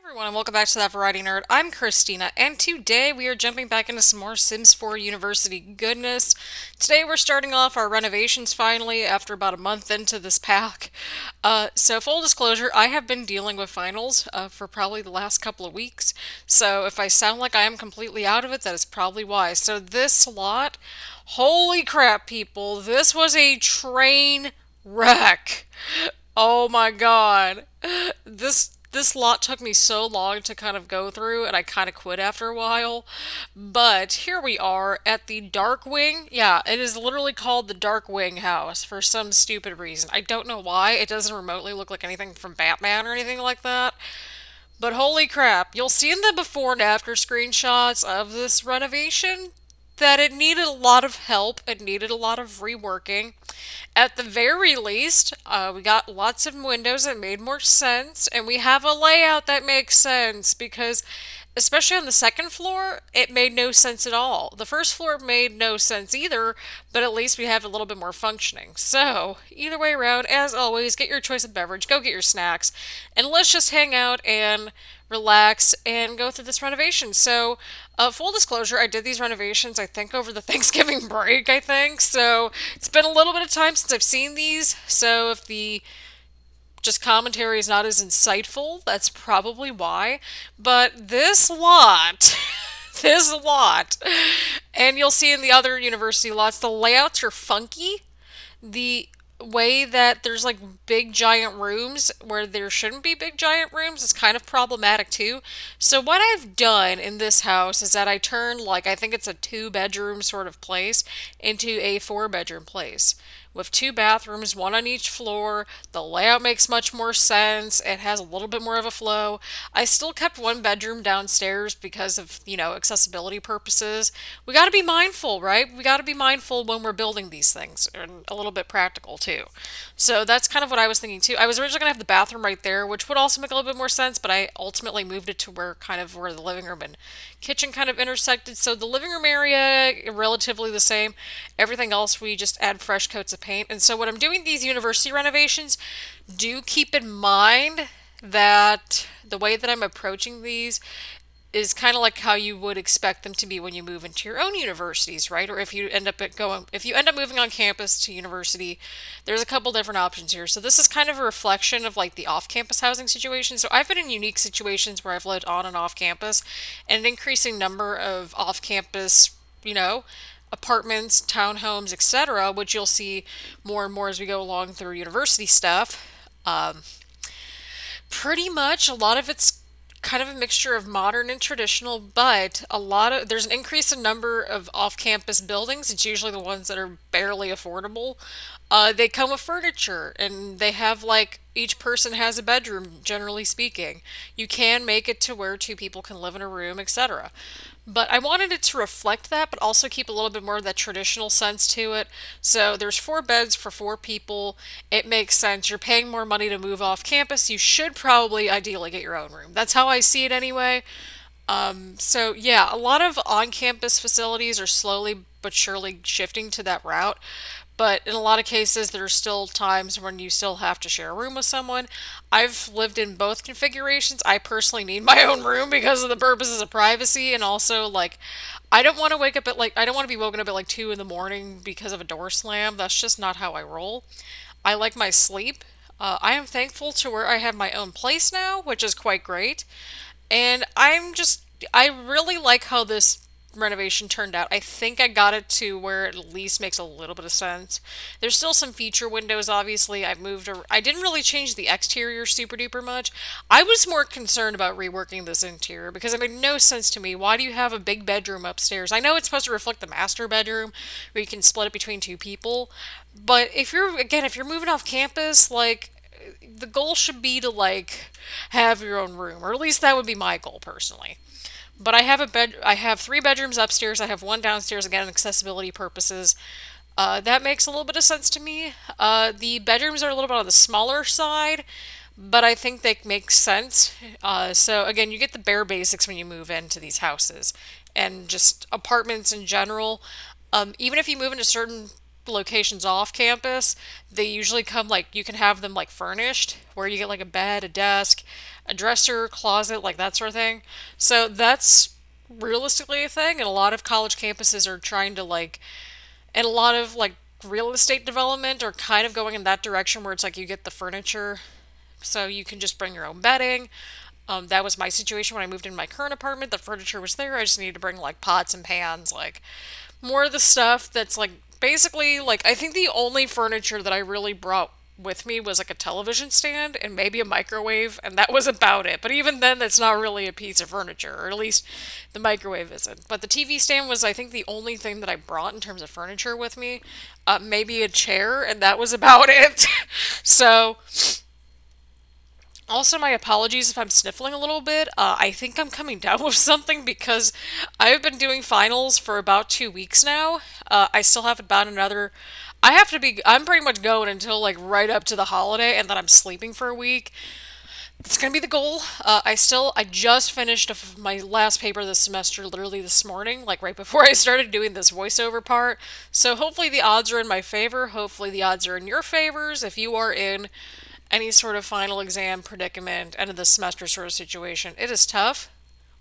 Everyone, and welcome back to That Variety Nerd. I'm Christina, and today we are jumping back into some more Sims 4 University goodness. Today we're starting off our renovations finally after about a month into this pack. So full disclosure, I have been dealing with finals for probably the last couple of weeks. So if I sound like I am completely out of it, that is probably why. So this lot, holy crap, people, this was a train wreck. Oh my god. This lot took me so long to kind of go through, and I kind of quit after a while. But here we are at the Darkwing. Yeah, it is literally called the Darkwing house for some stupid reason. I don't know why. It doesn't remotely look like anything from Batman or anything like that. But holy crap, you'll see in the before and after screenshots of this renovation that it needed a lot of help. It needed a lot of reworking. At the very least, we got lots of windows that made more sense, and we have a layout that makes sense because, especially on the second floor, it made no sense at all. The first floor made no sense either, but at least we have a little bit more functioning. So, either way around, as always, get your choice of beverage, go get your snacks, and let's just hang out and relax and go through this renovation. So, full disclosure, I did these renovations, I think, over the Thanksgiving break, I think. So, it's been a little bit of time since I've seen these. So, if the just commentary is not as insightful, that's probably why. But this lot, this lot, and you'll see in the other university lots, the layouts are funky. The way that there's like big giant rooms where there shouldn't be big giant rooms is kind of problematic too. So what I've done in this house is that I turned, like, I think it's a two-bedroom sort of place into a four-bedroom place with two bathrooms, one on each floor. The layout makes much more sense. It has a little bit more of a flow. I still kept one bedroom downstairs because of, accessibility purposes. We got to be mindful, right? We got to be mindful when we're building these things, and a little bit practical too. So that's kind of what I was thinking too. I was originally going to have the bathroom right there, which would also make a little bit more sense, but I ultimately moved it to where the living room and kitchen kind of intersected. So the living room area, relatively the same. Everything else, we just add fresh coats of paint. And so when I'm doing these university renovations, do keep in mind that the way that I'm approaching these is kind of like how you would expect them to be when you move into your own universities, right? Or if you end up moving on campus to university, there's a couple different options here. So this is kind of a reflection of like the off-campus housing situation. So I've been in unique situations where I've lived on and off campus, and an increasing number of off-campus, apartments, townhomes, etc., which you'll see more and more as we go along through university stuff. Um, Pretty much a lot of it's kind of a mixture of modern and traditional, but there's an increase in number of off-campus buildings. It's usually the ones that are barely affordable. They come with furniture, and they have, like, each person has a bedroom, generally speaking. You can make it to where two people can live in a room, etc. But I wanted it to reflect that, but also keep a little bit more of that traditional sense to it. So there's four beds for four people. It makes sense. You're paying more money to move off campus. You should probably ideally get your own room. That's how I see it anyway. So yeah, a lot of on-campus facilities are slowly but surely shifting to that route. But in a lot of cases, there are still times when you still have to share a room with someone. I've lived in both configurations. I personally need my own room because of the purposes of privacy, and also, like, I don't want to be woken up at like 2 in the morning because of a door slam. That's just not how I roll. I like my sleep. I am thankful to where I have my own place now, which is quite great. And I really like how this renovation turned out. I think I got it to where it at least makes a little bit of sense. There's still some feature windows, obviously. I didn't really change the exterior super duper much. I was more concerned about reworking this interior because it made no sense to me. Why do you have a big bedroom upstairs? I know it's supposed to reflect the master bedroom where you can split it between two people, but if you're moving off campus, like, the goal should be to, like, have your own room, or at least that would be my goal personally. But I have three bedrooms upstairs. I have one downstairs, again, accessibility purposes. That makes a little bit of sense to me. The bedrooms are a little bit on the smaller side, but I think they make sense. So again, you get the bare basics when you move into these houses, and just apartments in general. Even if you move into certain locations off campus, they usually come like you can have them like furnished, where you get like a bed, a desk, a dresser, closet, like that sort of thing. So that's realistically a thing, and a lot of college campuses are trying to like, and a lot of like real estate development are kind of going in that direction where it's like you get the furniture so you can just bring your own bedding. That was my situation when I moved into my current apartment. The furniture was there. I just needed to bring like pots and pans, like more of the stuff that's like basically like I think the only furniture that I really brought with me was like a television stand and maybe a microwave, and that was about it. But even then, that's not really a piece of furniture, or at least the microwave isn't. But the TV stand was, I think, the only thing that I brought in terms of furniture with me. Maybe a chair, and that was about it. So, also, my apologies if I'm sniffling a little bit. I think I'm coming down with something because I've been doing finals for about 2 weeks now. I still have about another. I have to be. I'm pretty much going until like right up to the holiday, and then I'm sleeping for a week. It's gonna be the goal. I just finished my last paper this semester, literally this morning, like right before I started doing this voiceover part. So hopefully the odds are in my favor. Hopefully the odds are in your favors. If you are in any sort of final exam predicament, end of the semester sort of situation, it is tough.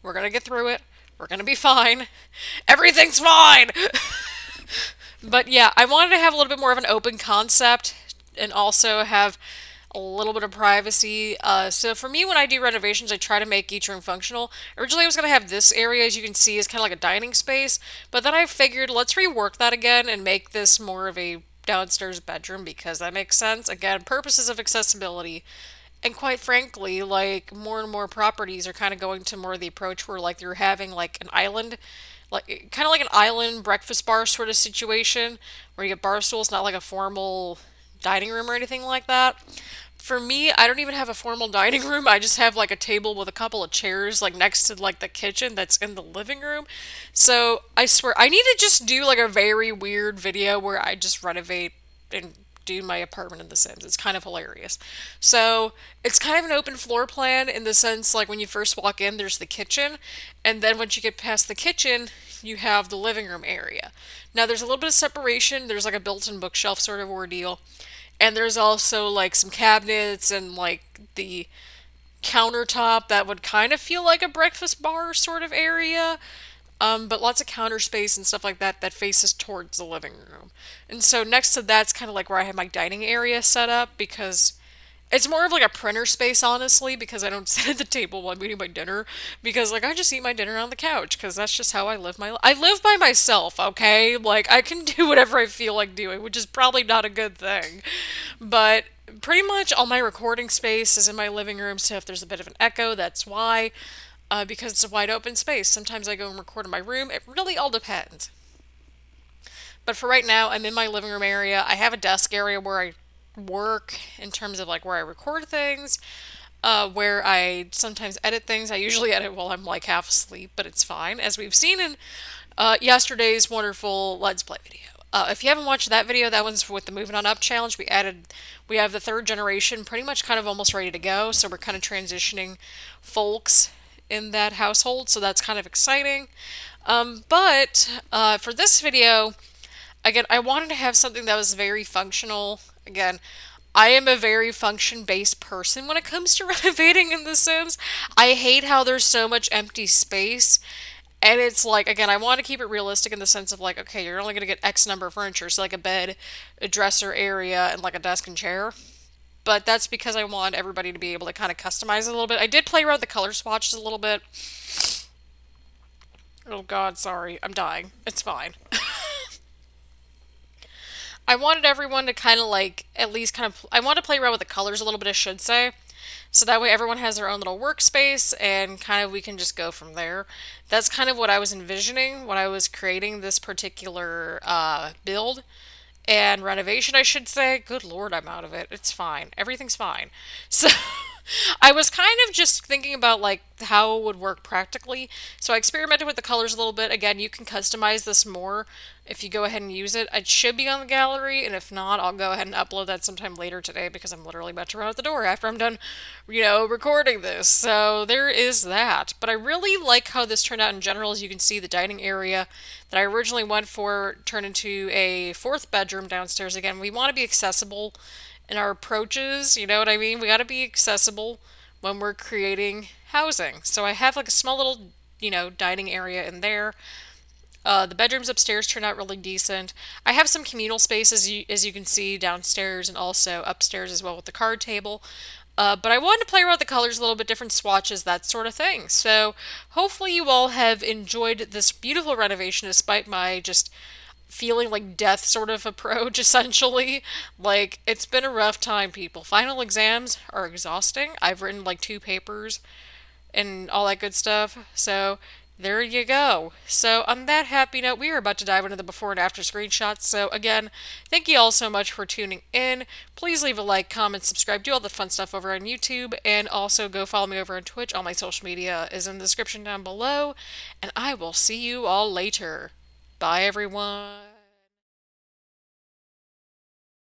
We're gonna get through it. We're gonna be fine. Everything's fine. But yeah, I wanted to have a little bit more of an open concept and also have a little bit of privacy. So for me, when I do renovations, I try to make each room functional. Originally, I was going to have this area, as you can see, is kind of like a dining space, but then I figured let's rework that again and make this more of a downstairs bedroom because that makes sense. Again, purposes of accessibility. And quite frankly, like more and more properties are kind of going to more of the approach where like you're having like an island, like kind of like an island breakfast bar sort of situation where you get bar stools, not like a formal dining room or anything like that. For me, I don't even have a formal dining room. I just have like a table with a couple of chairs like next to like the kitchen that's in the living room. So I swear I need to just do like a very weird video where I just renovate and do my apartment in The Sims. It's kind of hilarious. So it's kind of an open floor plan in the sense like when you first walk in, there's the kitchen, and then once you get past the kitchen, you have the living room area. Now there's a little bit of separation. There's like a built-in bookshelf sort of ordeal. And there's also like some cabinets and like the countertop that would kind of feel like a breakfast bar sort of area. But lots of counter space and stuff like that that faces towards the living room. And so next to that's kind of like where I have my dining area set up because it's more of like a printer space, honestly, because I don't sit at the table while I'm eating my dinner. Because like I just eat my dinner on the couch because that's just how I live my life. I live by myself, okay? Like I can do whatever I feel like doing, which is probably not a good thing. But pretty much all my recording space is in my living room. So if there's a bit of an echo, that's why. Because it's a wide open space. Sometimes I go and record in my room. It really all depends. But for right now, I'm in my living room area. I have a desk area where I work in terms of like where I record things, where I sometimes edit things. I usually edit while I'm like half asleep, but it's fine, as we've seen in yesterday's wonderful Let's Play video. If you haven't watched that video, that one's with the Moving On Up challenge. We have the third generation pretty much kind of almost ready to go, so we're kind of transitioning folks in that household, so that's kind of exciting. But for this video, again, I wanted to have something that was very functional. Again, I am a very function-based person when it comes to renovating in The Sims. I hate how there's so much empty space. And it's like, again, I want to keep it realistic in the sense of like, okay, you're only going to get X number of furniture. So like a bed, a dresser area, and like a desk and chair. But that's because I want everybody to be able to kind of customize it a little bit. I did play around with the color swatches a little bit. Oh god, sorry. I'm dying. It's fine. I wanted everyone to kind of like, at least kind of, I want to play around with the colors a little bit, I should say. So that way everyone has their own little workspace and kind of we can just go from there. That's kind of what I was envisioning when I was creating this particular build and renovation, I should say. Good lord, I'm out of it. It's fine. Everything's fine. So, I was kind of just thinking about like how it would work practically. So I experimented with the colors a little bit. Again, you can customize this more if you go ahead and use it. It should be on the gallery, and if not, I'll go ahead and upload that sometime later today because I'm literally about to run out the door after I'm done, recording this. So there is that. But I really like how this turned out in general. As you can see, the dining area that I originally went for turned into a fourth bedroom downstairs. Again, we want to be accessible in our approaches, you know what I mean? We got to be accessible when we're creating housing. So I have like a small little, dining area in there. The bedrooms upstairs turn out really decent. I have some communal space as you can see downstairs and also upstairs as well with the card table. But I wanted to play around with the colors a little bit, different swatches, that sort of thing. So hopefully you all have enjoyed this beautiful renovation despite my just feeling like death sort of approach, essentially. Like, it's been a rough time, people. Final exams are exhausting. I've written like two papers and all that good stuff. So, there you go. So, on that happy note, we are about to dive into the before and after screenshots. So, again, thank you all so much for tuning in. Please leave a like, comment, subscribe, do all the fun stuff over on YouTube, and also go follow me over on Twitch. All my social media is in the description down below, and I will see you all later. Bye, everyone.